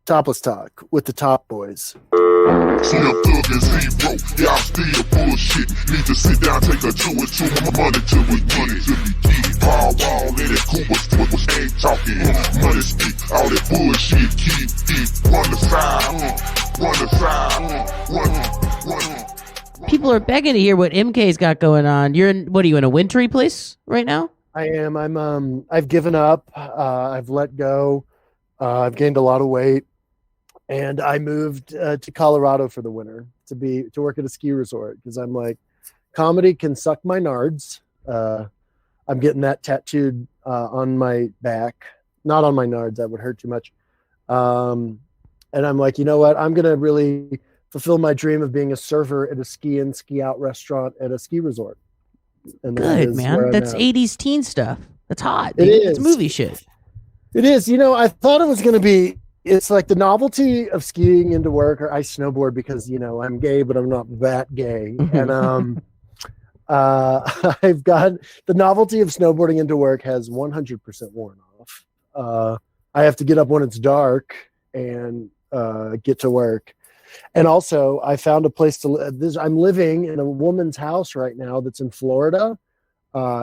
Topless Talk with the Top Boys. Still thug and zero, y'all still bullshit. Need to sit down, take a two and two, money till we get it. Wall, let it cool, was ain't talking. Money speak, all that bullshit, keep it. Run the side. People are begging to hear what MK's got going on. You're in, what are you in a wintry place right now? I am. I've given up. I've let go. I've gained a lot of weight. And I moved to Colorado for the winter to work at a ski resort because I'm like, comedy can suck my nards. I'm getting that tattooed on my back, not on my nards. That would hurt too much. And I'm like, you know what? I'm gonna really fulfill my dream of being a server at a ski in, ski out restaurant at a ski resort. And good, man. That's 80s teen stuff. That's hot. It is. It's movie shit. It is. You know, I thought it was gonna be. It's like the novelty of skiing into work, or I snowboard because, you know, I'm gay, but I'm not that gay. And I've got the novelty of snowboarding into work has 100% worn off. I have to get up when it's dark and get to work. And also I found a place to live. I'm living in a woman's house right now that's in Florida.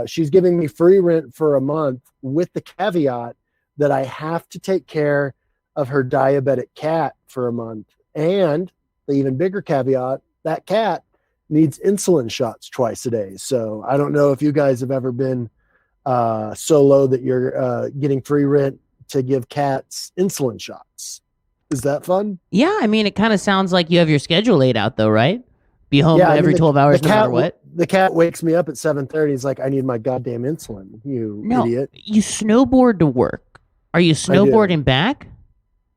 She's giving me free rent for a month with the caveat that I have to take care of her diabetic cat for a month. And the even bigger caveat, that cat needs insulin shots twice a day. So I don't know if you guys have ever been so low that you're getting free rent to give cats insulin shots. Is that fun? Yeah, I mean, it kind of sounds like you have your schedule laid out though, right? Be home every 12 hours no matter what. The cat wakes me up at 7:30. He's like, I need my goddamn insulin, you idiot. You snowboard to work. Are you snowboarding back?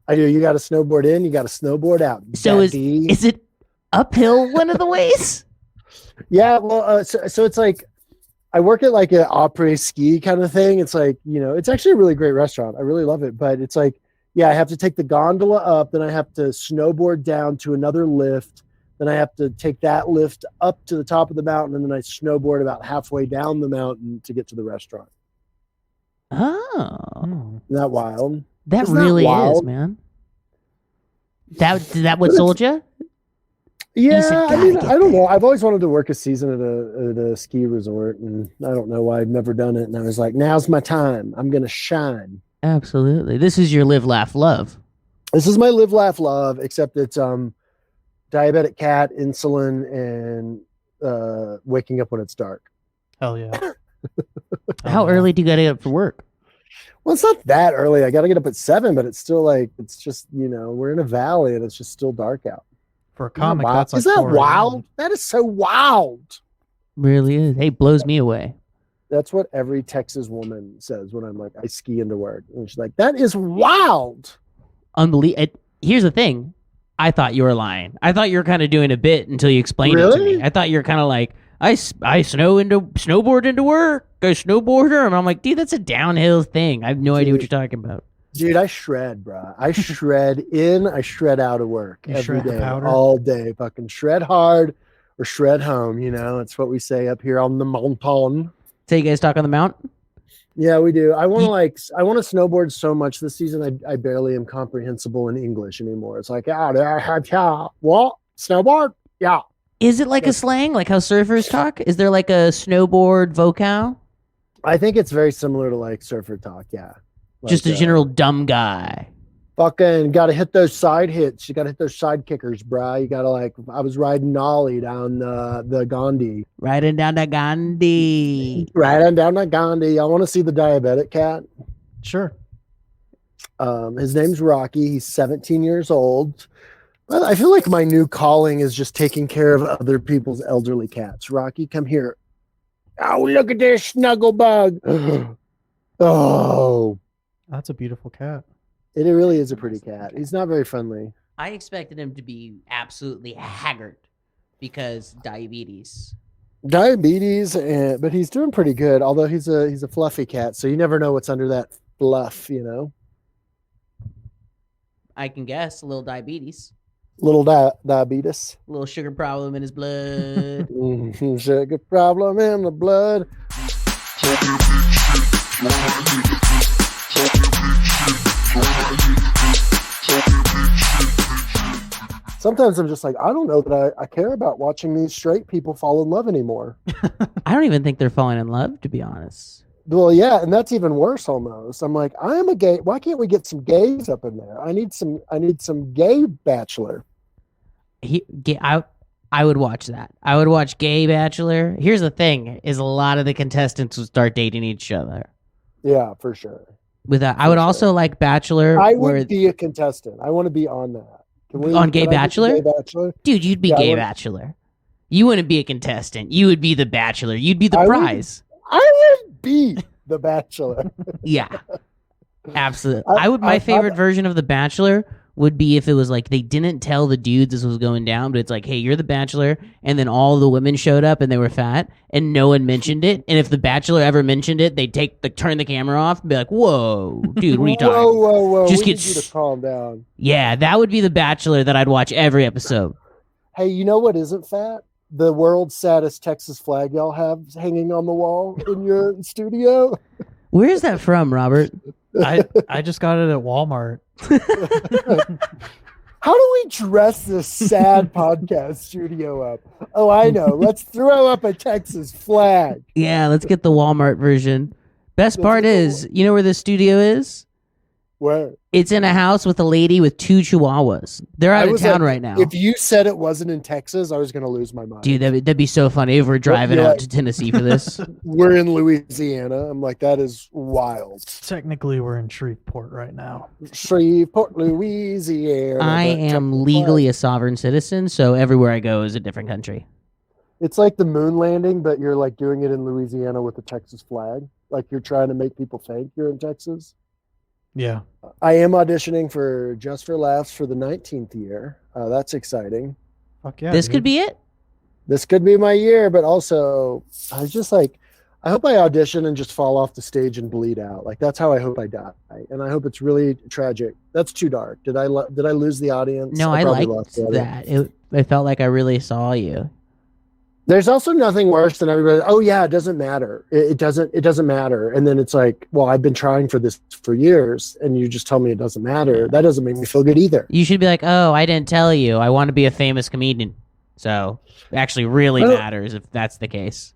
I do. You got to snowboard in, you got to snowboard out. So is it uphill one of the ways? Yeah, well, so it's like I work at like an après ski kind of thing. It's like, you know, it's actually a really great restaurant. I really love it, but it's like, yeah, I have to take the gondola up, then I have to snowboard down to another lift, then I have to take that lift up to the top of the mountain, and then I snowboard about halfway down the mountain to get to the restaurant. Oh, Isn't that wild? That really is, man. That what sold you? Yeah, I mean, I don't know. I've always wanted to work a season at a ski resort, and I don't know why I've never done it. And I was like, now's my time. I'm gonna shine. Absolutely. This is your live, laugh, love. This is my live, laugh, love. Except it's diabetic cat, insulin, and waking up when it's dark. Hell yeah. How early do you gotta get up for work? Well, it's not that early. I got to get up at 7, but it's still like, it's just, you know, we're in a valley and it's just still dark out. For a comic, that's like is that wild? That is so wild. Really is. Hey, blows me away. That's what every Texas woman says when I'm like, I ski into work. And she's like, that is wild. Unbelievable. Here's the thing. I thought you were lying. I thought you were kind of doing a bit until you explained it to me. I thought you were kind of like, I snowboard into work. I snowboarder, and I'm like, dude, that's a downhill thing. I have no idea what you're talking about. Dude, I shred, bro. I shred in, I shred out of work every day, all day. Fucking shred hard or shred home. You know, it's what we say up here on the mountain. So you guys talk on the mountain? Yeah, we do. I want to snowboard so much this season. I barely am comprehensible in English anymore. It's like, what? Snowboard? Yeah. Is it like a slang, like how surfers talk? Is there like a snowboard vocal? I think it's very similar to like surfer talk, yeah. Like, just a general dumb guy. Fucking got to hit those side hits. You got to hit those side kickers, bro. You got to like, I was riding Nolly down the Gandhi. Riding down the Gandhi. Riding down the Gandhi. I want to see the diabetic cat. Sure. His name's Rocky. He's 17 years old. I feel like my new calling is just taking care of other people's elderly cats. Rocky, come here. Oh, look at this snuggle bug. Oh. That's a beautiful cat. It really is a pretty cat. He's not very friendly. I expected him to be absolutely haggard because diabetes. But he's doing pretty good, although he's a fluffy cat, so you never know what's under that fluff, you know? I can guess a little diabetes. Little diabetes. A little sugar problem in his blood. Sugar problem in the blood. Sometimes I'm just like, I don't know that I care about watching these straight people fall in love anymore. I don't even think they're falling in love, to be honest. Well, yeah, and that's even worse almost. I'm like, I am a gay. Why can't we get some gays up in there? I need some gay bachelor. I would watch that. I would watch Gay Bachelor. Here's the thing: is a lot of the contestants would start dating each other. Yeah, for sure. With that, I would also like Bachelor. I would be a contestant. I want to be on that. On Gay Bachelor? Gay Bachelor? Dude, you'd be Gay Bachelor. You wouldn't be a contestant. You would be the Bachelor. You'd be the prize. I would be the Bachelor. Yeah, absolutely. My favorite version of the Bachelor would be if it was like they didn't tell the dudes this was going down, but it's like, hey, you're the Bachelor, and then all the women showed up and they were fat, and no one mentioned it. And if the Bachelor ever mentioned it, they'd turn the camera off and be like, "Whoa, dude, what are you talking?" Whoa! Just we get need you to calm down. Yeah, that would be the Bachelor that I'd watch every episode. Hey, you know what isn't fat? The world's saddest Texas flag y'all have hanging on the wall in your studio. Where is that from, Robert? I just got it at Walmart. How do we dress this sad podcast studio up? Oh, I know. Let's throw up a Texas flag. Yeah, let's get the Walmart version. Best part is, you know where the studio is? Where? It's in a house with a lady with 2 chihuahuas. They're out of town right now. If you said it wasn't in Texas, I was going to lose my mind. Dude, that'd be so funny if we're driving out to Tennessee for this. We're in Louisiana. I'm like, that is wild. Technically, we're in Shreveport right now. Shreveport, Louisiana. I am legally a sovereign citizen, so everywhere I go is a different country. It's like the moon landing, but you're like doing it in Louisiana with the Texas flag. Like you're trying to make people think you're in Texas. Yeah. I am auditioning for Just for Laughs for the 19th year. That's exciting. Fuck yeah. This could be it. This could be my year, but also I was just like, I hope I audition and just fall off the stage and bleed out. Like that's how I hope I die, and I hope it's really tragic. That's too dark. Did I lose the audience? No, I liked that. It felt like I really saw you. There's also nothing worse than everybody. Oh yeah, it doesn't matter. It doesn't matter. And then it's like, well, I've been trying for this for years, and you just tell me it doesn't matter. That doesn't make me feel good either. You should be like, oh, I didn't tell you. I want to be a famous comedian. So it actually really matters if that's the case.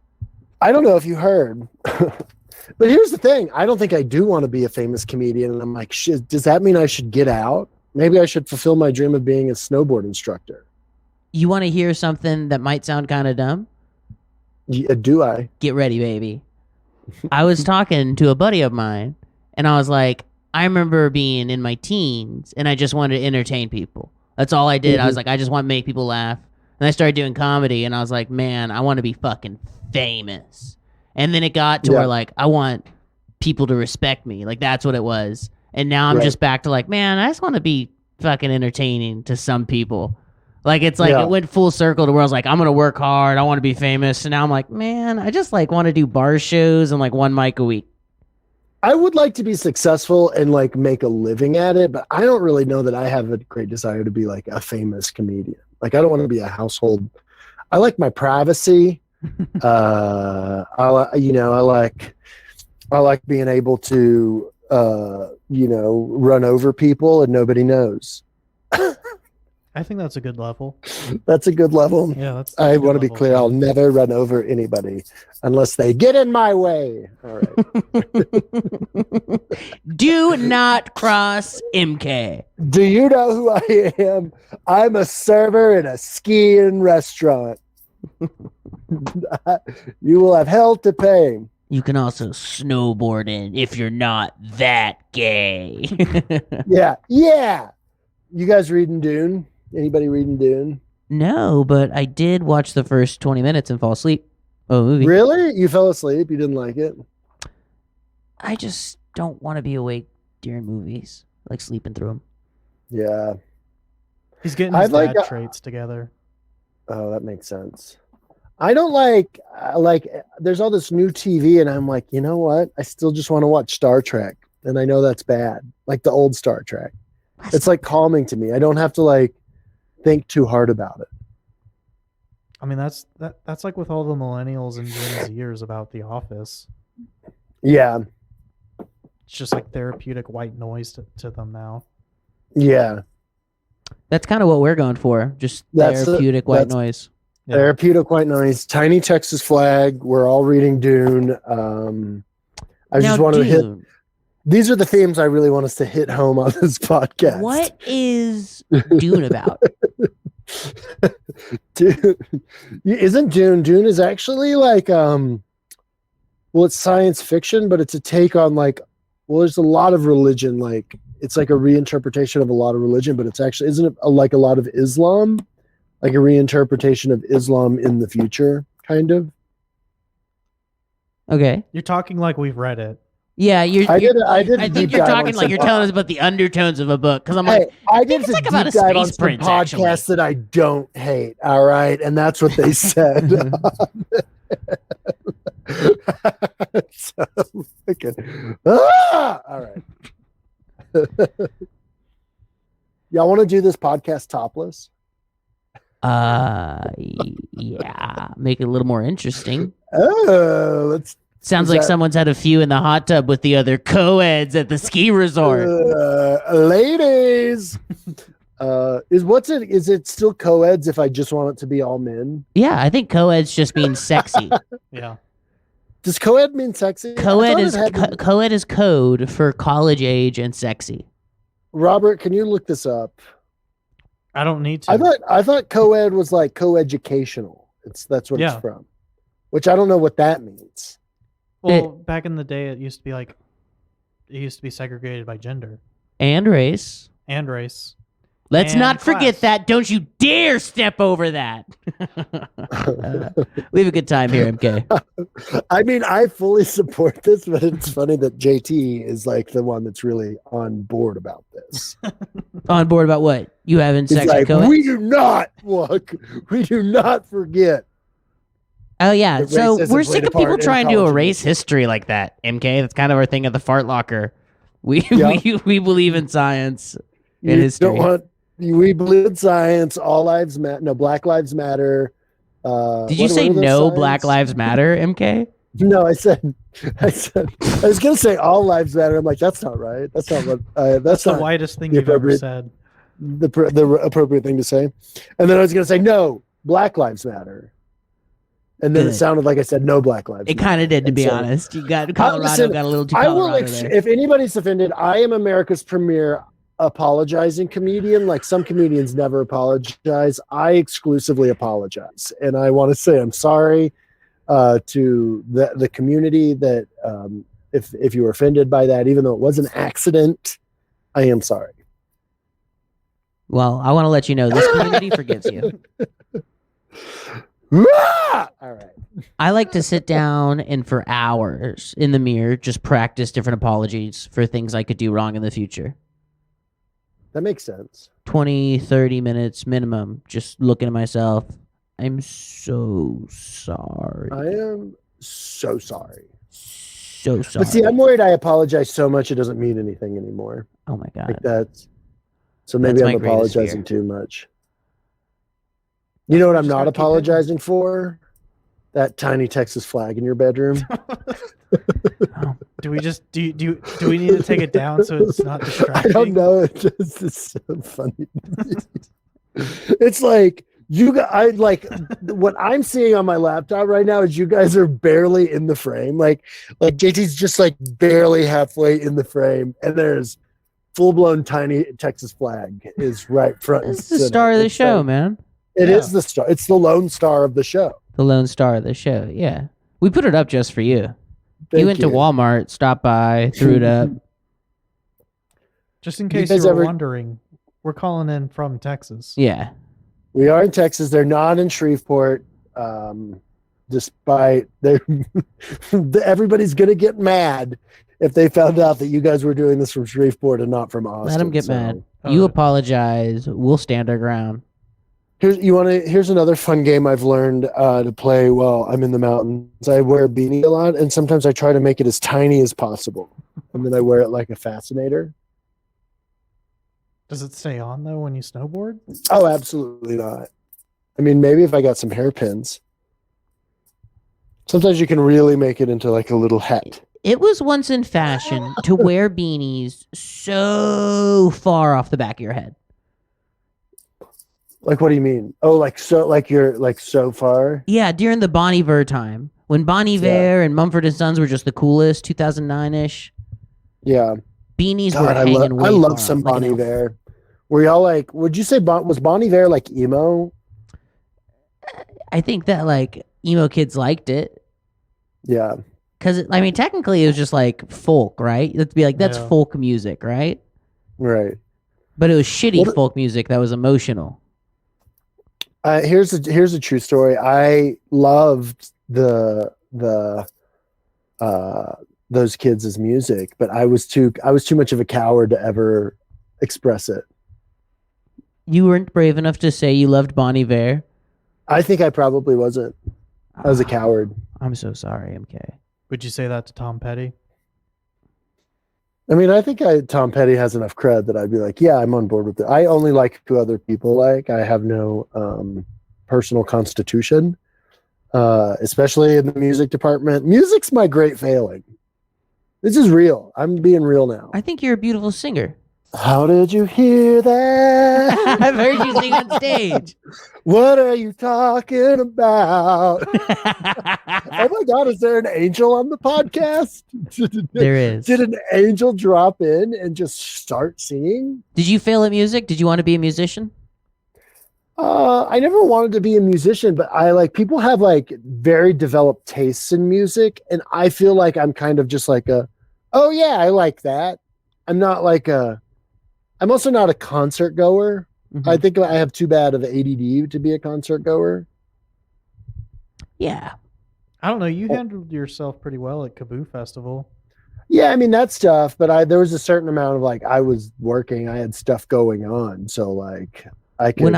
I don't know if you heard, but here's the thing. I don't think I do want to be a famous comedian. And I'm like, shit, does that mean I should get out? Maybe I should fulfill my dream of being a snowboard instructor. You want to hear something that might sound kind of dumb? Yeah, do I? Get ready, baby. I was talking to a buddy of mine, and I was like, I remember being in my teens, and I just wanted to entertain people. That's all I did. Mm-hmm. I was like, I just want to make people laugh. And I started doing comedy, and I was like, man, I want to be fucking famous. And then it got to where, like, I want people to respect me. Like, that's what it was. And now I'm just back to, like, man, I just want to be fucking entertaining to some people. Like, it's like it went full circle to where I was like, I'm going to work hard. I want to be famous. And now I'm like, man, I just like want to do bar shows and like 1 mic a week. I would like to be successful and like make a living at it, but I don't really know that I have a great desire to be like a famous comedian. Like, I don't want to be a household. I like my privacy. I like being able to, run over people and nobody knows. I think that's a good level. That's a good level. Yeah, that's I want to be clear. I'll never run over anybody unless they get in my way. All right. Do not cross MK. Do you know who I am? I'm a server in a skiing restaurant. You will have hell to pay. You can also snowboard in if you're not that gay. Yeah. You guys reading Dune? Anybody reading Dune? No, but I did watch the first 20 minutes and fall asleep. Oh, movie. Really? You fell asleep? You didn't like it? I just don't want to be awake during movies, like sleeping through them. Yeah. He's getting his dad traits together. Oh, that makes sense. I don't like there's all this new TV and I'm like, you know what? I still just want to watch Star Trek. And I know that's bad. Like the old Star Trek. It's like calming to me. I don't have to like think too hard about it. I mean, that's like with all the millennials and Gen Zers about The Office. Yeah. It's just like therapeutic white noise to them now. Yeah. That's kind of what we're going for. Just That's therapeutic white noise. Yeah. Therapeutic white noise. Tiny Texas flag. We're all reading Dune. I just want to hit. These are the themes I really want us to hit home on this podcast. What is Dune about? Dune isn't Dune is actually like well, it's science fiction, but it's a take on like, well, there's a lot of religion, like it's like a reinterpretation of a lot of religion, but it's actually, isn't it like a lot of Islam, like a reinterpretation of Islam in the future, kind of. Okay. You're talking like we've read it. Yeah, I think you're talking like you're telling us about the undertones of a book, because I'm like, I did it's a like deep about a dive on space some prince, podcasts actually. that I don't hate. All right, and that's what they said. So, okay. All right. Y'all want to do this podcast topless? Yeah, make it a little more interesting. Oh, let's. Sounds like someone's had a few in the hot tub with the other co-eds at the ski resort. Ladies, is it still co-eds if I just want it to be all men? Yeah, I think co-eds just means sexy. Yeah. Does co-ed mean sexy? Co-ed is code for college age and sexy. Robert, can you look this up? I don't need to. I thought co-ed was like co-educational. That's what it's from. Which I don't know what that means. Well, back in the day, it used to be segregated by gender and race. Let's not forget that. Don't you dare step over that. We have a good time here, MK. I mean, I fully support this, but it's funny that JT is like the one that's really on board about this. On board about what? You having sex with co-eds? We do not forget. Oh, yeah. So we're sick of people trying to erase history like that, MK. That's kind of our thing at the Fart Locker. We believe in science and history. We believe in science. All lives matter. No, Black Lives Matter. Did you say no science? Black Lives Matter, MK? No, I was going to say all lives matter. I'm like, that's not right. That's not what. That's the whitest thing you've ever said. The appropriate thing to say. And then I was going to say, no, Black Lives Matter. And then it sounded like I said no Black Lives. It kind of did, to be honest. You got Colorado got a little too Colorado there. If anybody's offended, I am America's premier apologizing comedian. Like some comedians never apologize. I exclusively apologize, and I want to say I'm sorry to the community that if you were offended by that, even though it was an accident, I am sorry. Well, I want to let you know this community forgives you. All right. I like to sit down and for hours in the mirror just practice different apologies for things I could do wrong in the future. That makes sense. 20, 30 minutes minimum, just looking at myself. I'm so sorry. I am so sorry. So sorry. But see, I'm worried I apologize so much it doesn't mean anything anymore. Oh my God. Like so maybe I'm apologizing too much. You know what I'm not apologizing for? That tiny Texas flag in your bedroom. Do we need to take it down so it's not distracting? I don't know. It's so funny. It's like what I'm seeing on my laptop right now is you guys are barely in the frame. Like JT's just like barely halfway in the frame, and there's full-blown tiny Texas flag is right front. It's the star of the show, man. It is the star. It's the lone star of the show. The lone star of the show. Yeah. We put it up just for you. You went to Walmart, stopped by, threw it up. Just in case you were wondering, we're calling in from Texas. Yeah. We are in Texas. They're not in Shreveport. Despite everybody's going to get mad if they found out that you guys were doing this from Shreveport and not from Austin. Let them get mad. You apologize. We'll stand our ground. Here's another fun game I've learned to play while I'm in the mountains. I wear a beanie a lot, and sometimes I try to make it as tiny as possible, and then I wear it like a fascinator. Does it stay on though when you snowboard? Oh, absolutely not. I mean, maybe if I got some hairpins. Sometimes you can really make it into like a little hat. It was once in fashion to wear beanies so far off the back of your head. Like, what do you mean? Oh, like you're like so far. Yeah, during the Bon Iver time. When Bon Iver and Mumford & Sons were just the coolest, 2009-ish. Yeah. Beanies God, were hanging way I love far some up, like Bon an elf. Iver. Were y'all like? Would you say was Bon Iver like emo? I think that like emo kids liked it. Yeah. Because, I mean, technically it was just like folk, right? Let's be like, that's Yeah. folk music, right? Right. But it was shitty What- folk music that was emotional. Here's a true story. I loved those kids' music, but I was too much of a coward to ever express it. You weren't brave enough to say you loved Bon Iver. I think I probably wasn't. I was a coward. I'm so sorry, MK. Would you say that to Tom Petty? I mean, I think Tom Petty has enough cred that I'd be like, yeah, I'm on board with it. I only like who other people like. I have no personal constitution, especially in the music department. Music's my great failing. This is real. I'm being real now. I think you're a beautiful singer. How did you hear that? I've heard you sing on stage. What are you talking about? Oh my God, is there an angel on the podcast? There is. Did an angel drop in and just start singing? Did you fail at music? Did you want to be a musician? I never wanted to be a musician, but I like people have like very developed tastes in music, and I feel like I'm kind of just like oh yeah, I like that. I'm also not a concert goer. Mm-hmm. I think I have too bad of ADD to be a concert goer. Yeah. I don't know. You handled yourself pretty well at Kaboo Festival. Yeah, I mean that's tough, but there was a certain amount of like I was working, I had stuff going on, so like I could.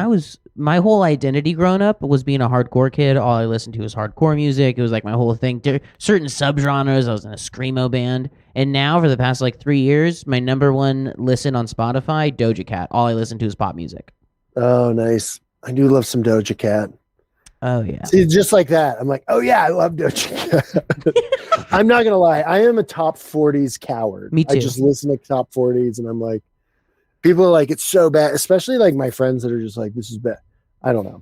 My whole identity growing up was being a hardcore kid. All I listened to was hardcore music. It was like my whole thing. Certain subgenres. I was in a screamo band, and now for the past like 3 years, my number one listen on Spotify, Doja Cat. All I listen to is pop music. Oh, nice. I do love some Doja Cat. Oh yeah. See, just like that, I'm like, oh yeah, I love Doja Cat. I'm not gonna lie, I am a top 40s coward. Me too. I just listen to top 40s, and I'm like, people are like, it's so bad, especially like my friends that are just like, this is bad. I don't know.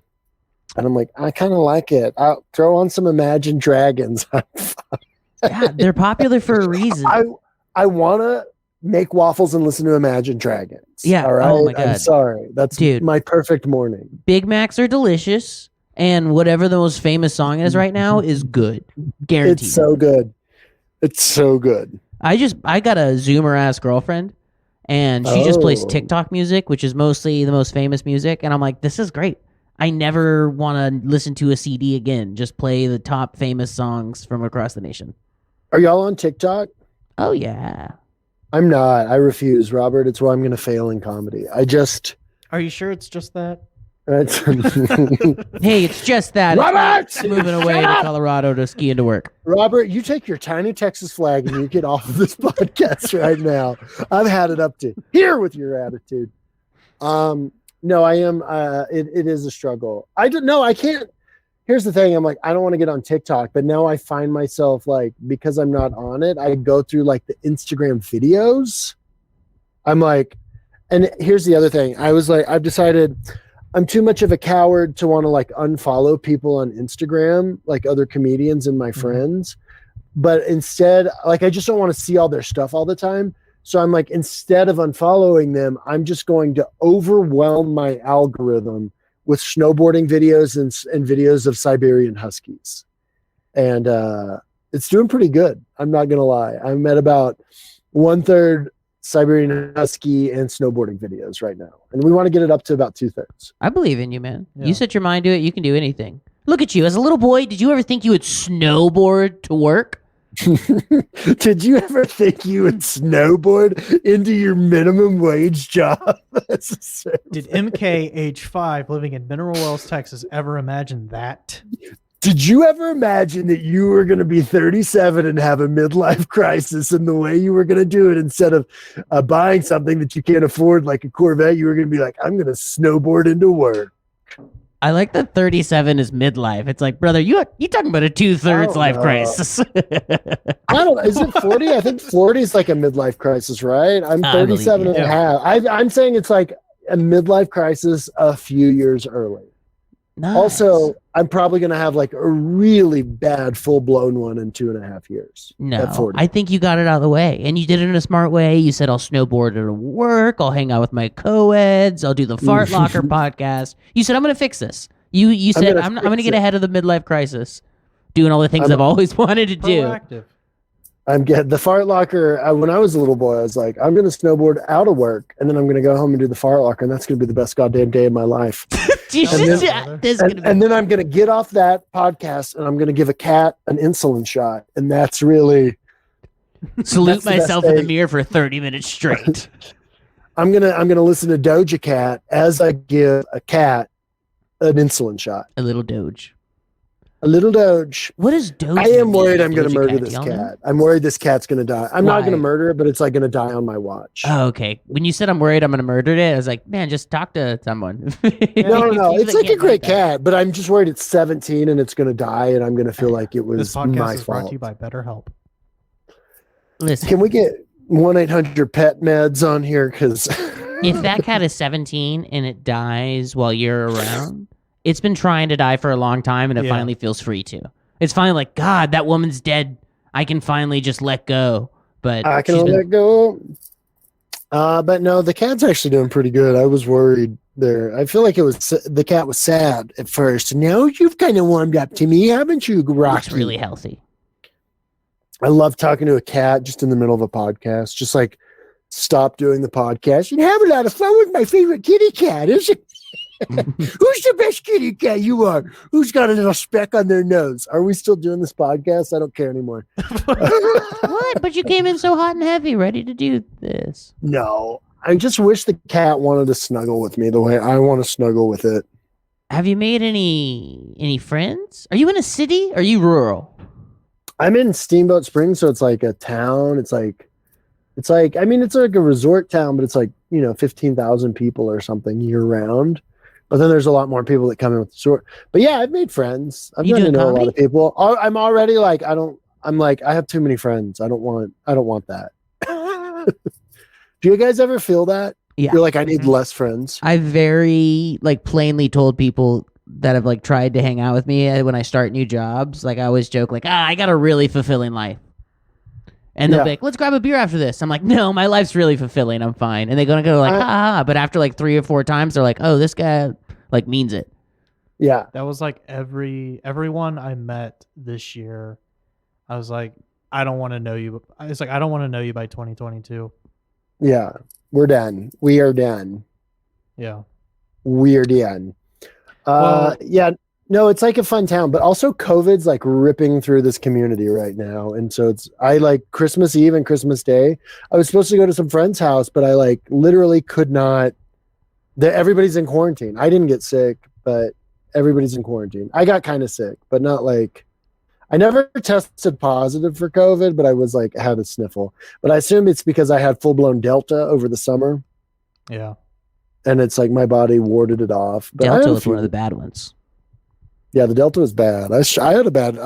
And I'm like, I kind of like it. I'll throw on some Imagine Dragons. Yeah, they're popular for a reason. I want to make waffles and listen to Imagine Dragons. Yeah. All right. Oh my God. I'm sorry. That's Dude. my perfect morning. Big Macs are delicious, and whatever the most famous song is right now is good. Guaranteed. It's so good. It's so good. I got a Zoomer ass girlfriend, and she just plays TikTok music, which is mostly the most famous music. And I'm like, this is great. I never want to listen to a CD again. Just play the top famous songs from across the nation. Are y'all on TikTok? Oh yeah. I'm not. I refuse, Robert. It's why I'm going to fail in comedy. Are you sure it's just that? Hey, it's just that. Robert! It's not moving away to Colorado to ski into work. Robert, you take your tiny Texas flag and you get off of this podcast right now. I've had it up to here with your attitude. No, I am. It is a struggle. I don't know. I can't. Here's the thing. I'm like, I don't want to get on TikTok, but now I find myself like, because I'm not on it, I go through like the Instagram videos. I'm like, and here's the other thing. I was like, I've decided I'm too much of a coward to want to like unfollow people on Instagram, like other comedians and my friends. But instead, like, I just don't want to see all their stuff all the time. So I'm like, instead of unfollowing them, I'm just going to overwhelm my algorithm with snowboarding videos and videos of Siberian Huskies. And it's doing pretty good. I'm not going to lie. I'm at about 1/3 Siberian Husky and snowboarding videos right now. And we want to get it up to about 2/3. I believe in you, man. Yeah. You set your mind to it, you can do anything. Look at you. As a little boy, did you ever think you would snowboard to work? Did you ever think you would snowboard into your minimum wage job? Did MK, age 5, living in Mineral Wells, Texas, ever imagine that? Did you ever imagine that you were going to be 37 and have a midlife crisis, and the way you were going to do it, instead of buying something that you can't afford like a Corvette, you were going to be like, I'm going to snowboard into work? I like that 37 is midlife. It's like, brother, you talking about a 2/3 life crisis. I don't know. Is it 40? I think 40 is like a midlife crisis, right? I'm I believe 37 you. and a half. I'm saying it's like a midlife crisis a few years early. Nice. Also, I'm probably going to have like a really bad full-blown one in 2.5 years. At no, 40. I think you got it out of the way, and you did it in a smart way. You said, I'll snowboard to work, I'll hang out with my co-eds, I'll do the Fart Locker podcast. You said, I'm going to fix this. You said, I'm going to get ahead of the midlife crisis, doing all the things I've always wanted to do. Proactive. I'm getting the Fart Locker. When I was a little boy, I was like, I'm going to snowboard out of work, and then I'm going to go home and do the Fart Locker, and that's going to be the best goddamn day of my life. And then I'm going to get off that podcast, and I'm going to give a cat an insulin shot, and that's really salute myself in the mirror for 30 minutes straight. I'm gonna listen to Doja Cat as I give a cat an insulin shot. A little Doge. A little Doge. What is Doge? I am worried I'm going to Doja murder cat? this Do y'all cat. know? I'm worried this cat's going to die. I'm not Why? going to murder it, but it's like going to die on my watch. Oh, okay. When you said I'm worried I'm going to murder it, I was like, man, just talk to someone. No. It's like a great cat, but I'm just worried it's 17 and it's going to die, and I'm going to feel like it was This podcast my is brought fault. to you by BetterHelp. Listen, Can we get 1-800-PET meds on here? Because if that cat is 17 and it dies while you're around, it's been trying to die for a long time, and it finally feels free to. It's finally like, God, that woman's dead. I can finally just let go. But I can let go. But no, the cat's actually doing pretty good. I was worried there. I feel like the cat was sad at first. Now you've kind of warmed up to me, haven't you, Rocky? Looks really healthy. I love talking to a cat just in the middle of a podcast. Just like stop doing the podcast and have a lot of fun with my favorite kitty cat. Is it? Who's the best kitty cat you are? Who's got a little speck on their nose? Are we still doing this podcast? I don't care anymore. What? But you came in so hot and heavy, ready to do this. No, I just wish the cat wanted to snuggle with me the way I want to snuggle with it. Have you made any friends? Are you in a city? Or are you rural? I'm in Steamboat Springs, so it's like a town. It's like I mean, it's like a resort town, but it's like, 15,000 people or something year round. But then there's a lot more people that come in with the resort. But yeah, I've made friends. I've gotten to know a lot of people. I'm already like, I have too many friends. I don't want that. Do you guys ever feel that? Yeah. You're like, I need less friends. I very plainly told people that have tried to hang out with me when I start new jobs. I always joke I got a really fulfilling life. And they'll be like, let's grab a beer after this. I'm like, no, my life's really fulfilling. I'm fine. And they're going to go ha. But after 3 or 4 times, they're like, oh, this guy means it. Yeah. That was everyone I met this year. I was like, I don't want to know you. It's like, I don't want to know you by 2022. Yeah. We're done. We are done. Yeah. We're done. Yeah. No, it's like a fun town, but also COVID's ripping through this community right now. And so I Christmas Eve and Christmas Day. I was supposed to go to some friend's house, but I literally could not. Everybody's in quarantine. I didn't get sick, but everybody's in quarantine. I got kind of sick, but not I never tested positive for COVID, but I was had a sniffle. But I assume it's because I had full blown Delta over the summer. Yeah. And it's my body warded it off. But Delta was one of the bad ones. Yeah, the Delta was bad. I've had a bad.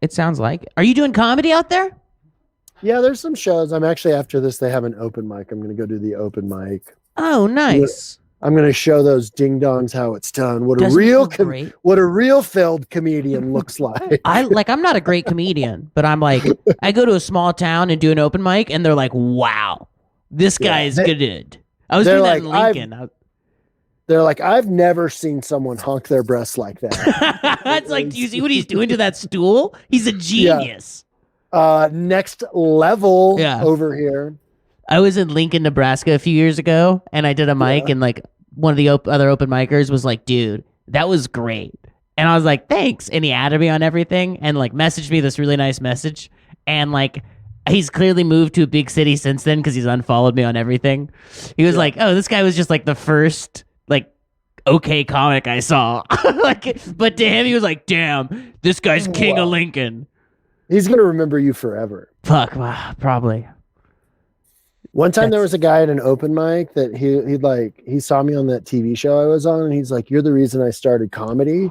It sounds like it. Are you doing comedy out there? Yeah, there's some shows. I'm actually, after this, they have an open mic. I'm going to go do the open mic. Oh, nice. I'm going to show those ding dongs how it's done. What Doesn't a real failed comedian looks like. I'm not a great comedian, but I'm I go to a small town and do an open mic, and they're like, wow, this guy is good. I was doing that in Lincoln. They're like, I've never seen someone honk their breasts like that. It's do you see what he's doing to that stool? He's a genius. Yeah. Next level over here. I was in Lincoln, Nebraska a few years ago, and I did a mic, and one of the other open micers was like, dude, that was great. And I was like, thanks. And he added me on everything and messaged me this really nice message. And he's clearly moved to a big city since then because he's unfollowed me on everything. He was like, oh, this guy was just the first okay comic I saw. But to him, he was like, damn, this guy's king of Lincoln. He's going to remember you forever. Fuck, probably. One time there was a guy at an open mic that he saw me on that TV show I was on, and he's like, you're the reason I started comedy.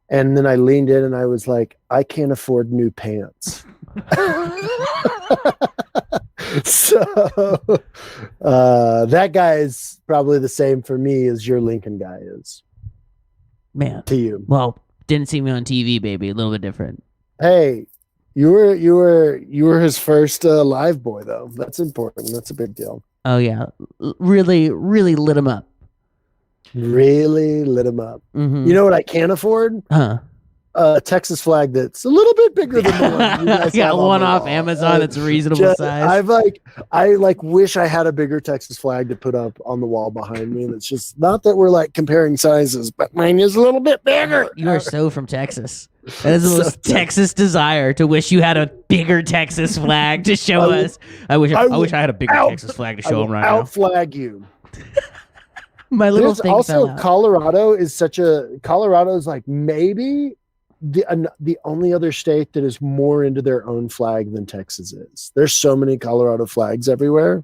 And then I leaned in and I was like, I can't afford new pants. So that guy is probably the same for me as your Lincoln guy is Man. to you. Well, didn't see me on TV, baby. A little bit different. Hey, you were his first live boy though. That's important. That's a big deal. Oh yeah, really, really lit him up. Really lit him up. Mm-hmm. You know what I can't afford? Huh? A Texas flag that's a little bit bigger than the one you guys I got have on one the off wall. Amazon. It's a reasonable size. I wish I had a bigger Texas flag to put up on the wall behind me. And it's just not that we're like comparing sizes, but mine is a little bit bigger. You are so from Texas. That is the So most Texas desire to wish you had a bigger Texas flag to show us. I wish I had a bigger Texas flag to show them right outflag you. now. My little There's thing also fell out. Colorado's like maybe the only other state that is more into their own flag than Texas is. There's so many Colorado flags everywhere.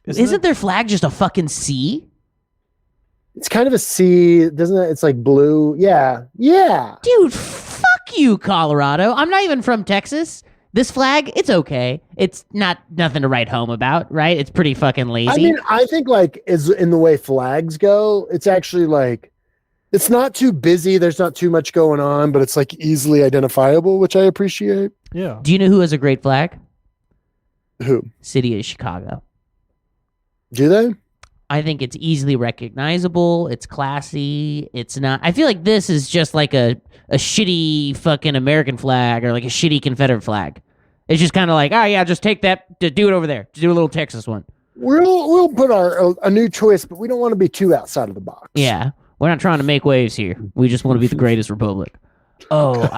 Isn't their flag just a fucking C? It's kind of a C, doesn't it? It's like blue. Yeah. Dude, fuck you, Colorado. I'm not even from Texas. This flag, it's okay. It's nothing to write home about, right? It's pretty fucking lazy. I mean, I think like is in the way flags go, it's actually like it's not too busy. There's not too much going on, but it's like easily identifiable, which I appreciate. Yeah. Do you know who has a great flag? Who? City of Chicago. Do they? I think it's easily recognizable. It's classy. It's not. I feel like this is just like a shitty fucking American flag or like a shitty Confederate flag. It's just kind of like, oh yeah, just take that, do it over there. Do a little Texas one. We'll put a new twist, but we don't want to be too outside of the box. Yeah, we're not trying to make waves here. We just want to be the greatest republic. Oh,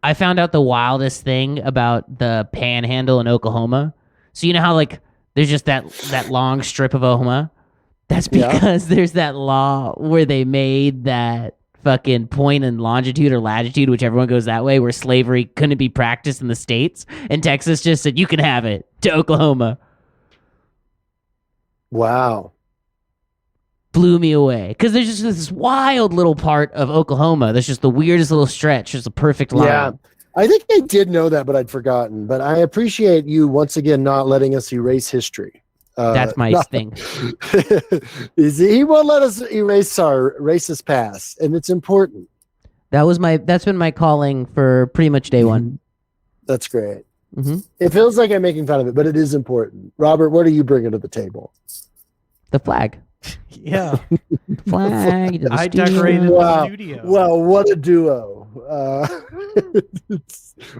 I found out the wildest thing about the Panhandle in Oklahoma. So you know how like there's just that long strip of Oklahoma. That's because there's that law where they made that fucking point in longitude or latitude, whichever one goes that way, where slavery couldn't be practiced in the States. And Texas just said, you can have it to Oklahoma. Wow. Blew me away. Because there's just this wild little part of Oklahoma that's just the weirdest little stretch. Just a perfect line. Yeah. I think I did know that, but I'd forgotten. But I appreciate you once again not letting us erase history. That's my thing. He won't let us erase our racist past, and it's important. That's been my calling for pretty much day one. That's great. Mm-hmm. It feels like I'm making fun of it, but it is important. Robert, what are you bringing to the table? The flag. Yeah. Flag. to the I studio. decorated Wow. the studio. Well, what a duo!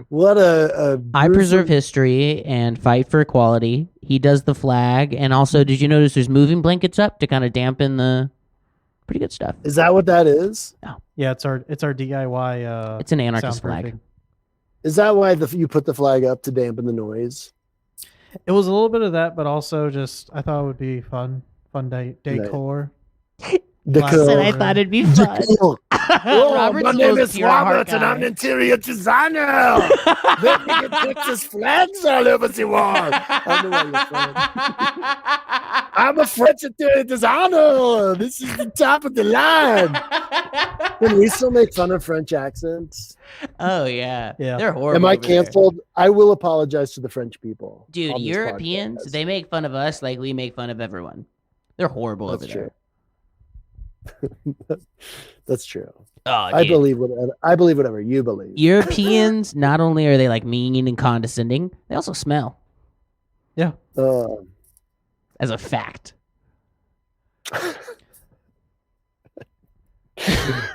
What a I gruesome- preserve history and fight for equality. He does the flag, and also, did you notice there's moving blankets up to kind of dampen the pretty good stuff? Is that what that is? Yeah, it's our DIY. It's an anarchist flag. soundproofing. Is that why you put the flag up to dampen the noise? It was a little bit of that, but also just I thought it would be fun decor. Said I thought it'd be fun. Robert's my the name most is pure heart Robert, and guy. I'm an interior designer. Let me get Texas flags all over the wall. I know why you're French. I'm a French interior designer. This is the top of the line. Can we still make fun of French accents? Oh yeah, Yeah. they're horrible. Am I over there. canceled? I will apologize to the French people. Dude? on this Europeans, podcast. they make fun of us like we make fun of everyone. They're horrible That's over true. there. That's true. Oh, I dude. believe whatever you believe. Europeans, not only are they like mean and condescending, they also smell. Yeah. As a fact.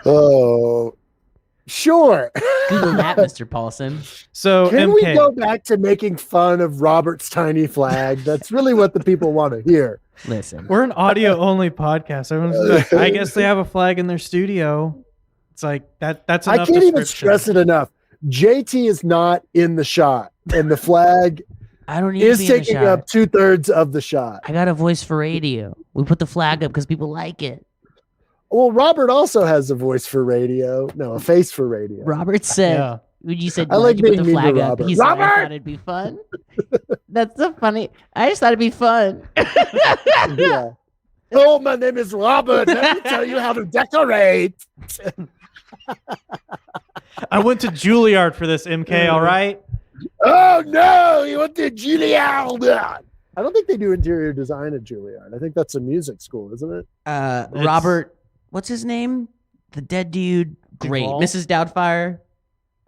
Oh, sure. Google that, Mr. Paulsen. So Can MK, we go back to making fun of Robert's tiny flag? That's really what the people want to hear. Listen, we're an audio only podcast. Everyone's like, I guess they have a flag in their studio. It's like that's I enough. can't even description. stress it enough. JT is not in the shot, and the flag I don't need is to be in the taking shot. up 2/3 of the shot. I got a voice for radio. We put the flag up because people like it. Well, Robert also has a voice for radio. No, a face for radio. Robert said, Yeah. when you said, I like "Why'd you put being the mean to flag up," Robert. he said, I Robert! thought it'd be fun. That's so funny. I just thought it'd be fun. Yeah. Oh, my name is Robert. Let me tell you how to decorate. I went to Juilliard for this, MK. All right. Oh no, you went to Juilliard. I don't think they do interior design at Juilliard. I think that's a music school, isn't it? Robert, what's his name? The dead dude. Great. Duvall? Mrs. Doubtfire.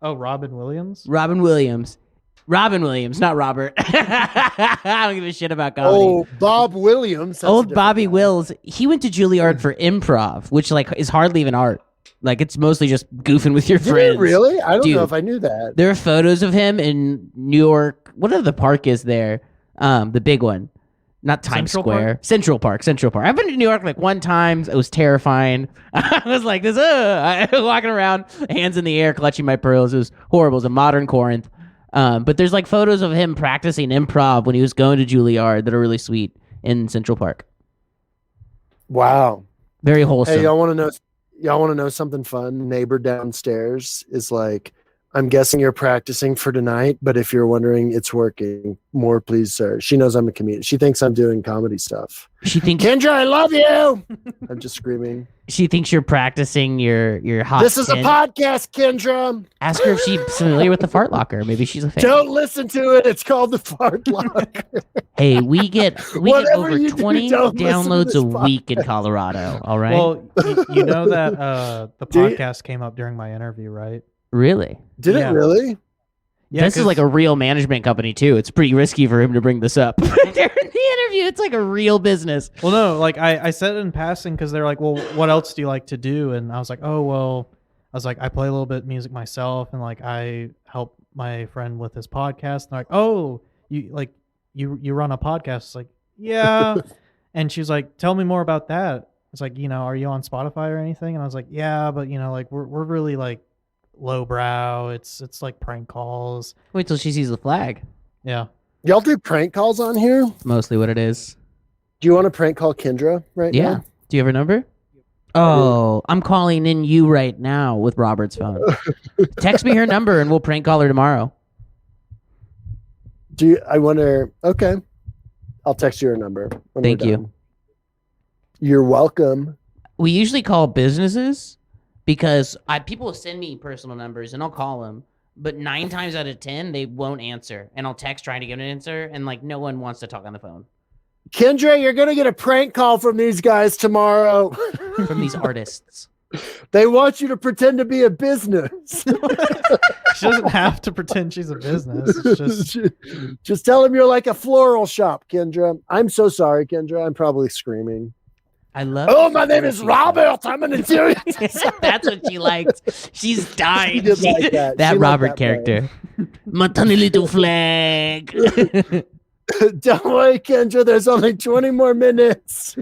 Oh, Robin Williams. Robin Williams, not Robert. I don't give a shit about comedy. Oh, Bob Williams. That's a Old different Bobby guy. Wills. He went to Juilliard for improv, which like is hardly even art. Like it's mostly just goofing with your Did friends. he really? I don't Dude. know if I knew that. There are photos of him in New York. Whatever the park is there, the big one, not Times Central Square, Park? Central Park. I've been to New York like one time. It was terrifying. I was like this, I was walking around, hands in the air, clutching my pearls. It was horrible. It was a modern Corinth. But there's like photos of him practicing improv when he was going to Juilliard that are really sweet in Central Park. Wow. Very wholesome. Hey, y'all want to know? Y'all want to know something fun? Neighbor downstairs is like, I'm guessing you're practicing for tonight, but if you're wondering, it's working. More, please, sir. She knows I'm a comedian. She thinks I'm doing comedy stuff. She thinks Kendra, I love you. I'm just screaming. you're practicing your hot. This is a tin. podcast, Kendra. Ask her if she's familiar with the fart locker. Maybe she's a fan. Don't listen to it. It's called the fart lock. Hey, we get Whatever over you do, 20 don't listen to downloads this a week in Colorado. All right. Well, you know that the Do you- podcast came up during my interview, right? really? Did Yeah. it really? Yeah, This is 'cause- like a real management company too. It's pretty risky for him to bring this up during the interview. It's like a real business. Well, no, like I said it in passing because they're like, well, what else do you like to do? And I was like, oh, well, I was like, I play a little bit of music myself, and like I help my friend with his podcast. And they're like, oh, you run a podcast? It's like, yeah. And she was like, tell me more about that. It's like, are you on Spotify or anything? And I was like, yeah, but like we're really like lowbrow. It's like prank calls. Wait till she sees the flag. Yeah. Y'all do prank calls on here? It's mostly what it is. Do you want to prank call Kendra right Yeah. now? Do you have her number? Oh, I'm calling in you right now with Robert's phone. Text me her number and we'll prank call her tomorrow. I wonder. Okay. I'll text you her number. when Thank we're you. done. You're welcome. We usually call businesses because people will send me personal numbers and I'll call them, but 9 times out of 10 they won't answer, and I'll text trying to get an answer, and like no one wants to talk on the phone Kendra, you're going to get a prank call from these guys tomorrow. from these artists. They want you to pretend to be a business. She doesn't have to pretend she's a business. It's just Just tell them you're like a floral shop, Kendra. I'm so sorry, Kendra. I'm probably screaming. I love. Oh, my name is Robert. I'm an interior. That's what she likes. She's dying. She did like that. That She liked Robert that character. My tiny little flag. Don't worry, Kendra. There's only 20 more minutes.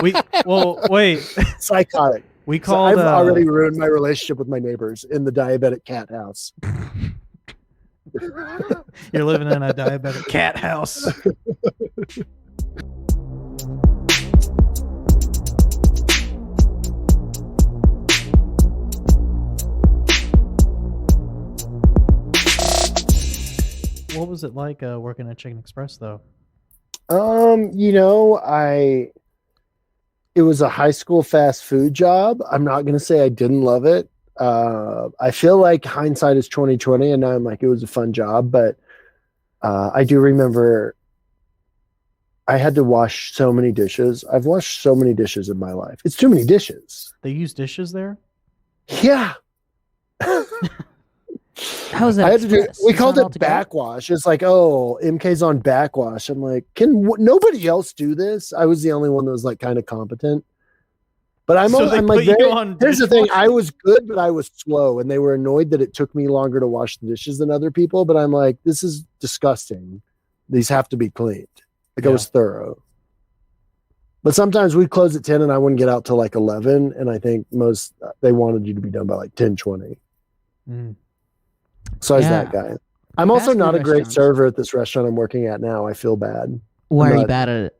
wait. Psychotic. We So called. I've already ruined my relationship with my neighbors in the diabetic cat house. You're living in a diabetic cat house. What was it like working at Chicken Express, though? It was a high school fast food job. I'm not going to say I didn't love it. I feel like hindsight is 2020, and now I'm like, it was a fun job, but I do remember I had to wash so many dishes. I've washed so many dishes in my life. It's too many dishes. They use dishes there? Yeah. How is that? I had to do. express? We It's called not it all together? backwash. It's like, oh, MK's on backwash. I'm like, nobody else do this? I was the only one that was like kind of competent. But I'm So they I'm like, put you on here's the thing. dishwashing? I was good, but I was slow, and they were annoyed that it took me longer to wash the dishes than other people. But I'm like, this is disgusting. These have to be cleaned. Like I Yeah. was thorough. But sometimes we'd close at 10 and I wouldn't get out till like 11. And I think they wanted you to be done by like 10:20. Mm. So I was Yeah. that guy. I'm also Fast not food a great restaurants. server at this restaurant I'm working at now. I feel bad Why are you not- bad at it?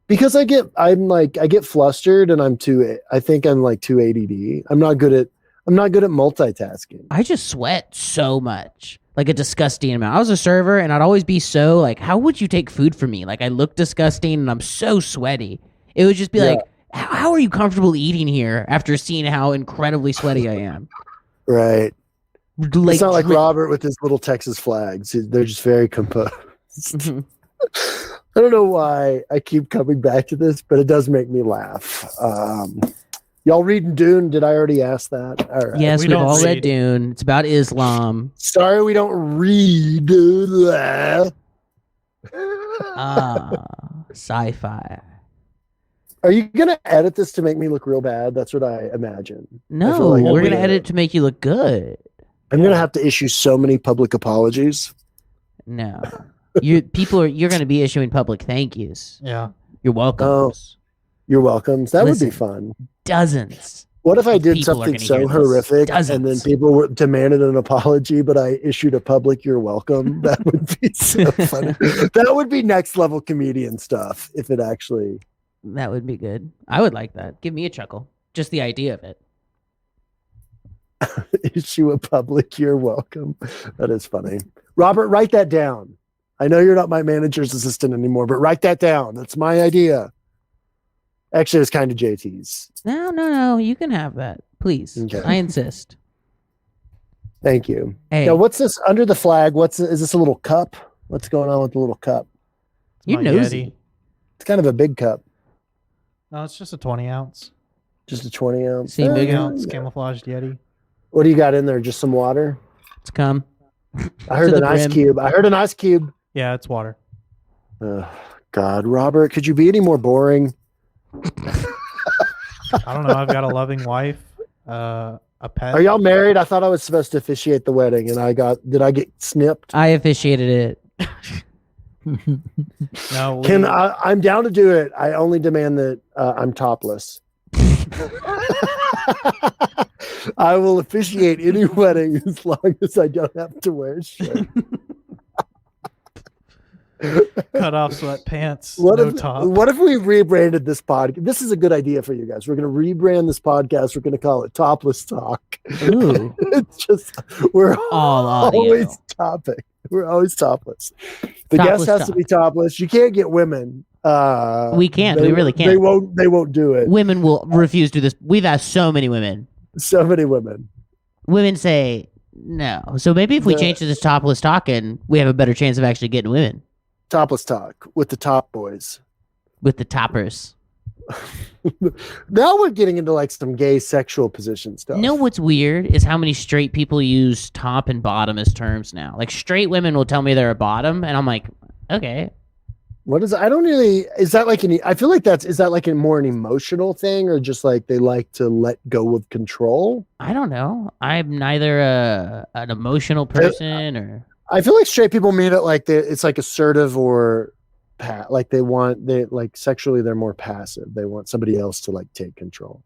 because I get flustered and I think I'm like too ADD. I'm not good at multitasking. I just sweat so much, like a disgusting amount. I was a server, and I'd always be so like, how would you take food from me? Like I look disgusting, and I'm so sweaty. It would just be Yeah. like, how are you comfortable eating here after seeing how incredibly sweaty I am? Right. It's not like Robert with his little Texas flags. They're just very composed. I don't know why I keep coming back to this, but it does make me laugh. Y'all reading Dune? Did I already ask that? All right. Yes, We we've don't all read read. Dune. It's about Islam. Sorry, we don't read. Sci-fi. Are you gonna edit this to make me look real bad? That's what I imagine. No, I feel like we're I'm gonna edit it to make you look good. I'm gonna have to issue so many public apologies. No, you're gonna be issuing public thank yous. Yeah. You're welcome. Oh. You're welcome. That Listen. would be fun. Dozens. What if I did People are something gonna so hear this. horrific Dozens. and then people demanded an apology, but I issued a public "you're welcome"? That would be so funny. That would be next level comedian stuff if it actually. That would be good. I would like that. Give me a chuckle. Just the idea of it. Issue a public "you're welcome." That is funny. Robert, write that down. I know you're not my manager's assistant anymore, but write that down. That's my idea. Actually, it's kind of JT's. No. You can have that, please. Okay. I insist. Thank you. Hey, Now, what's this under the flag? Is this a little cup? What's going on with the little cup? It's you my nosy. Yeti. It's kind of a big cup, No, it's just a 20 ounce. just a 20 ounce. See, big 20 Eh, ounce camouflaged Yeti. What do you got in there? Just some water? It's come. I heard To an the ice brim. cube. I heard an ice cube. Yeah, it's water. Oh, God, Robert, could you be any more boring? I don't know. I've got a loving wife, a pet. Are y'all married? I thought I was supposed to officiate the wedding, and did I get snipped? I officiated it. No, I'm down to do it. I only demand that I'm topless. I will officiate any wedding as long as I don't have to wear a shirt. cut off sweatpants, What no if top. What if we rebranded this podcast? This is a good idea for you guys. We're going to rebrand this podcast. We're going to call it Topless Talk. Ooh. It's just we're All audio. always topic. We're always topless. The Topless guest has to talk. be topless. You can't get women. We can't. We really can't. They won't do it. Women will refuse to do this. We've asked so many women. So many women. Women say no. So maybe if we change to this topless talking, we have a better chance of actually getting women Topless Talk with the top boys. with the toppers. Now we're getting into like some gay sexual position stuff. You know what's weird is how many straight people use top and bottom as terms now. Like straight women will tell me they're a bottom, and I'm like, okay. What is? I don't really. Is that like an? I feel like is that like a more an emotional thing, or just like they like to let go of control? I don't know. I'm neither an emotional person or. I feel like straight people mean it like it's like assertive or like they like sexually they're more passive. They want somebody else to like take control.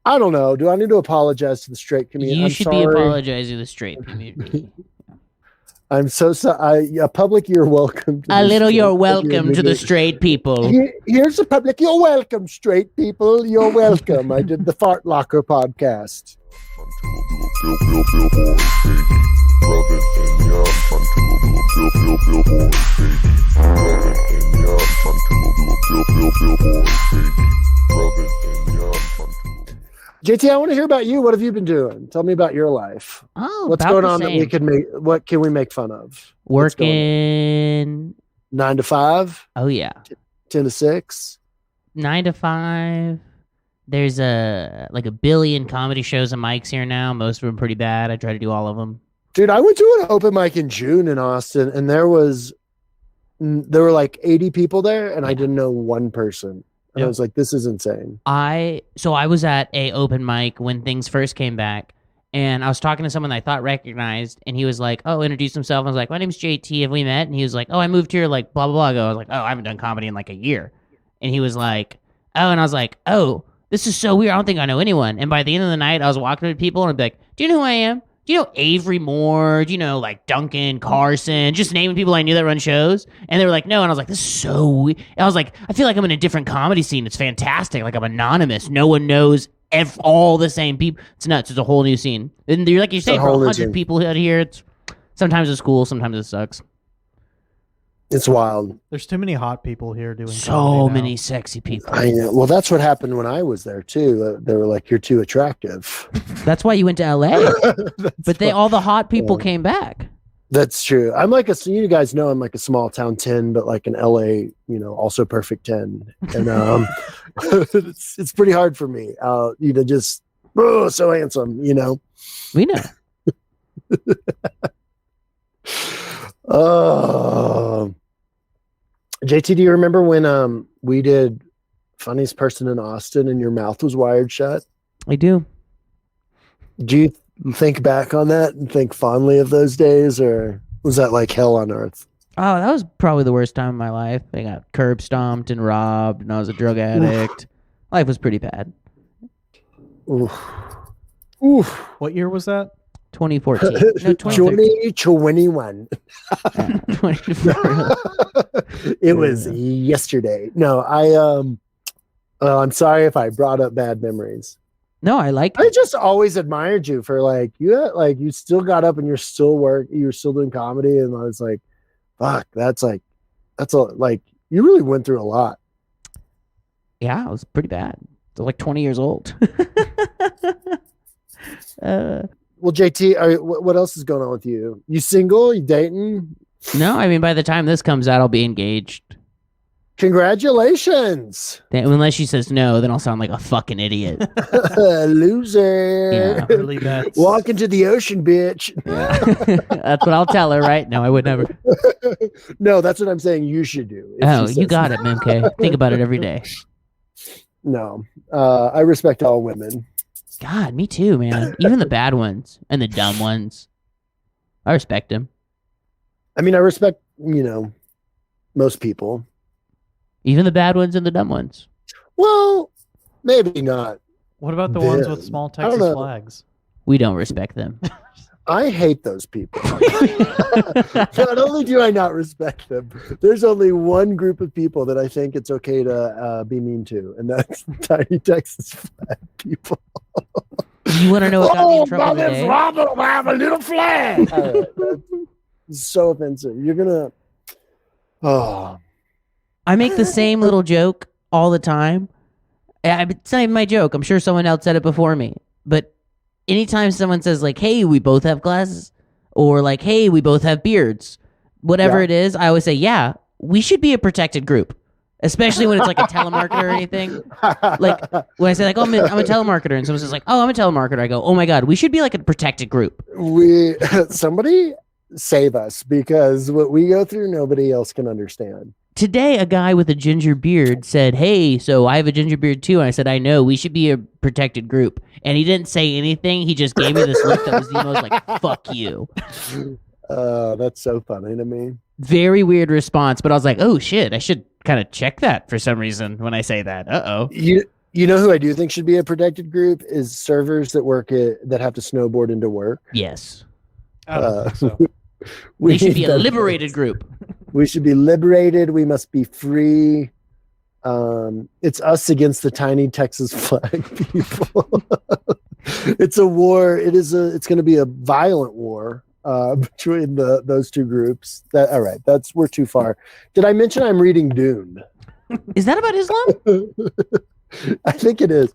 I don't know. Do I need to apologize to the straight community? You I'm should sorry. be apologizing to the straight community. I'm so sorry. A public, you're welcome. To A the little, straight you're welcome to the community. straight people. Here's a public. You're welcome, straight people. You're welcome. I did the Fart Locker podcast. JT, I want to hear about you. What have you been doing? Tell me about your life. Oh, What's about going the on that we same. can make? What can we make fun of? What's going Working. 9 to 5, Oh yeah, 10 to 6. 9 to 5. There's a billion comedy shows and mics here now. Most of them pretty bad. I try to do all of them. Dude, I went to an open mic in June in Austin, and there were like 80 people there, and I didn't know one person. And I Yeah. was like, this is insane. I was at a open mic when things first came back, and I was talking to someone I thought recognized, and he was like, "Oh, introduce himself." I was like, "My name's JT. Have we met?" And he was like, "Oh, I moved here like blah blah blah ago." I was like, "Oh, I haven't done comedy in like a year," and he was like, "Oh," and I was like, "Oh, this is so weird. I don't think I know anyone." And by the end of the night, I was walking to people and I'd be like, "Do you know who I am? Do you know Avery Moore? Do you know like Duncan Carson?" Just naming people I knew that run shows. And they were like, "No." And I was like, "This is so weird." And I was like, "I feel like I'm in a different comedy scene. It's fantastic. Like I'm anonymous. No one knows all the same people. It's nuts. It's a whole new scene." And you're like you say, a for whole new 100 scene. people out here, sometimes it's cool, sometimes it sucks. It's wild. There's too many hot people here doing So comedy now. many sexy people. I know. Well, that's what happened when I was there too. They were like, "You're too attractive." That's why you went to LA. But all the hot people came back. That's true. I'm like you guys know I'm like a small town 10, but like an LA, also perfect 10. And it's pretty hard for me. Just so handsome, We know. JT, do you remember when we did Funniest Person in Austin and your mouth was wired shut? I do. Do you think back on that and think fondly of those days, or was that like hell on earth? Oh, that was probably the worst time of my life. I got curb stomped and robbed, and I was a drug addict. Life was pretty bad. Oof. What year was that? 2014. No, 2021. 2024. It was yesterday. No, I'm sorry if I brought up bad memories. No, I like I just always admired you for you still got up and you're still doing comedy, and I was like, fuck, you really went through a lot. Yeah, it was pretty bad. I was like 20 years old. Well, JT, what else is going on with you? You single? You dating? No, I mean, by the time this comes out, I'll be engaged. Congratulations. Unless she says no, then I'll sound like a fucking idiot. Loser. Yeah. Early bets. Walk into the ocean, bitch. Yeah. That's what I'll tell her, right? No, I would never. No, that's what I'm saying you should do. Oh, you got it, Mimke. Think about it every day. No, I respect all women. God, me too, man. Even the bad ones and the dumb ones. I respect them. I mean, I respect, most people. Even the bad ones and the dumb ones. Well, maybe not. What about the ones with small Texas flags? We don't respect them. I hate those people. Not only do I not respect them, there's only one group of people that I think it's okay to be mean to, and that's tiny Texas flag people. You want to know what got me in trouble today? Robert will have a little flag. That's so offensive. You're gonna. Oh. I make the same little joke all the time. It's not even my joke. I'm sure someone else said it before me. But anytime someone says like, "Hey, we both have glasses," or like, "Hey, we both have beards," whatever it is, I always say, "Yeah, we should be a protected group." Especially when it's like a telemarketer or anything. Like when I say like, "Oh, I'm a telemarketer," and someone says like, "Oh, I'm a telemarketer," I go, "Oh my God, we should be like a protected group." Somebody save us, because what we go through, nobody else can understand. Today, a guy with a ginger beard said, "Hey, so I have a ginger beard too." And I said, "I know, we should be a protected group." And he didn't say anything. He just gave me this look that was the most like, "Fuck you." That's so funny to me. Very weird response, but I was like, "Oh shit, I should kind of check that for some reason when I say that." Uh-oh. You know who I do think should be a protected group is servers that have to snowboard into work. Yes. I don't think so. They should be a liberated group. We should be liberated. We must be free. It's us against the tiny Texas flag people. It's a war. It's going to be a violent war between those two groups. All right. We're too far. Did I mention I'm reading Dune? Is that about Islam? I think it is.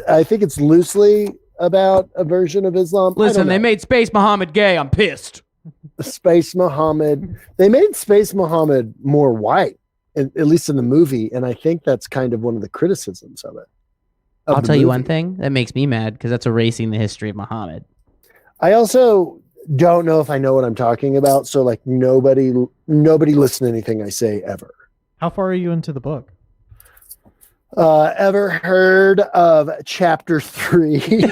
I think it's loosely about a version of Islam. Listen, they made Space Muhammad gay. I'm pissed. Space Muhammad. They made Space Muhammad more white, at least in the movie, and I think that's kind of one of the criticisms of it. I'll tell you one thing that makes me mad, because that's erasing the history of Muhammad. I also don't know if I know what I'm talking about, so like nobody listen to anything I say ever. How far are you into the book? Ever heard of chapter 3?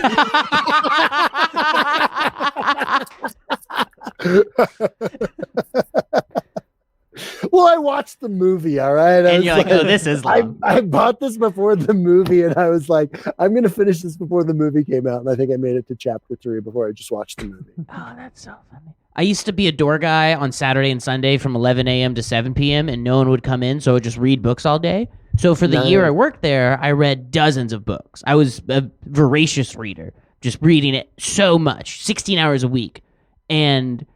Well, I watched the movie, all right? And you're like, "Oh, this is long." I bought this before the movie, and I was like, I'm going to finish this before the movie came out, and I think I made it to chapter 3 before I just watched the movie. Oh, that's so funny. I used to be a door guy on Saturday and Sunday from 11 a.m. to 7 p.m., and no one would come in, so I would just read books all day. So for the year I worked there, I read dozens of books. I was a voracious reader, just reading it so much, 16 hours a week. And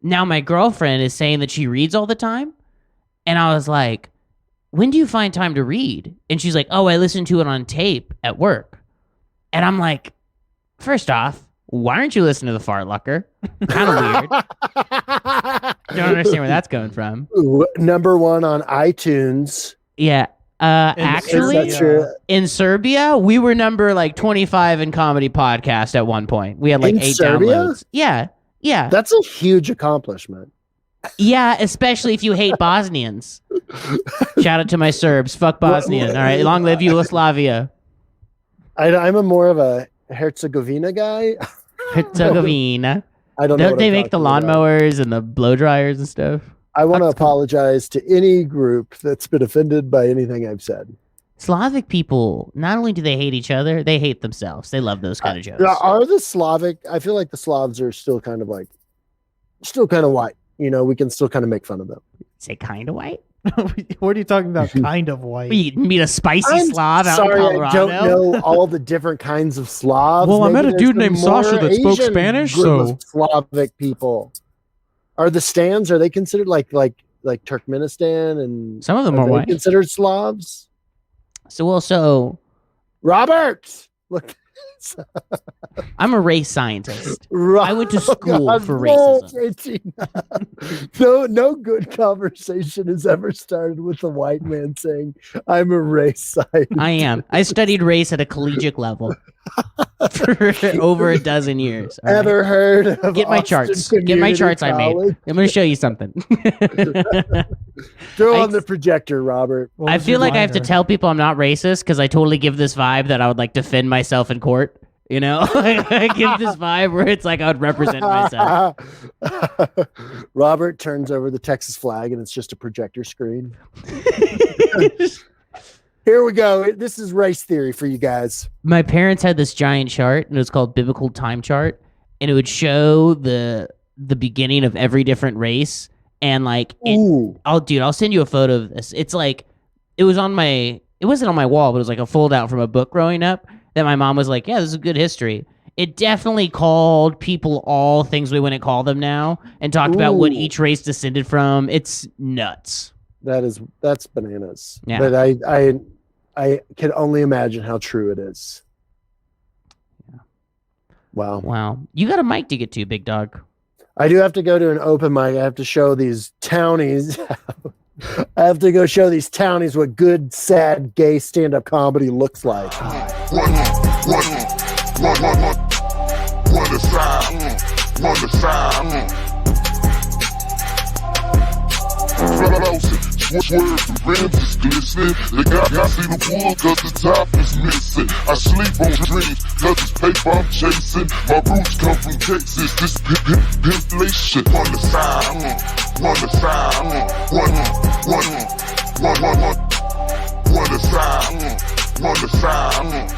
now my girlfriend is saying that she reads all the time. And I was like, when do you find time to read? And she's like, oh, I listen to it on tape at work. And I'm like, first off, why aren't you listening to the Fart Locker? Kind of weird. Don't understand where that's coming from. Number 1 on iTunes. Yeah. Actually, in Serbia, we were number like 25 in comedy podcast at one point. We had like in 8 Serbia? downloads. Yeah. Yeah. That's a huge accomplishment. Yeah, especially if you hate Bosnians. Shout out to my Serbs. Fuck Bosnian. All right. Long live Yugoslavia. I'm a more of a Herzegovina guy. Herzegovina. I don't know. Don't they make the lawnmowers and the blow dryers and stuff? I want to apologize to any group that's been offended by anything I've said. Slavic people, not only do they hate each other, they hate themselves. They love those kind of jokes. Are the Slavic? I feel like the Slavs are still kind of white. You know, we can still kind of make fun of them. Say kind of white? What are you talking about? Kind of white. You meet a spicy Slav out in Colorado? I don't know all the different kinds of Slavs. Well, I Maybe met a dude named Sasha that spoke Asian Spanish, group so of Slavic people. Are the Stans? Are they considered like Turkmenistan and some of them are white? Considered Slavs? So Robert, look. I'm a race scientist. Right. I went to school God, for racism. No good conversation has ever started with a white man saying, I'm a race scientist. I am. I studied race at a collegiate level for over a dozen years. All Ever right? heard of Get my Austin charts. Get my Community charts I made. College? I'm going to show you something. Throw on the projector, Robert. I feel like I have to tell people I'm not racist because I totally give this vibe that I would like defend myself in court. You know, I give this vibe where it's like I would represent myself. Robert turns over the Texas flag and it's just a projector screen. Here we go. This is race theory for you guys. My parents had this giant chart and it was called Biblical Time Chart, and it would show the beginning of every different race. And like, I'll send you a photo of this. It's like, it wasn't on my wall, but it was like a fold out from a book growing up. That my mom was like, yeah, this is good history. It definitely called people all things we wouldn't call them now and talked about what each race descended from. It's nuts. That's bananas. Yeah. But I can only imagine how true it is. Yeah. Wow. You got a mic to get to, big dog. I do have to go to an open mic. I have to show these townies. I have to go show these townies what good, sad, gay stand-up comedy looks like. One aside. Paulsen, swear the rims is glistening. They got see the wood cause the top is missing. I sleep on dreams cause it's paper I'm chasing. My roots come from Texas, this inflation. One aside. One aside. One aside. One aside.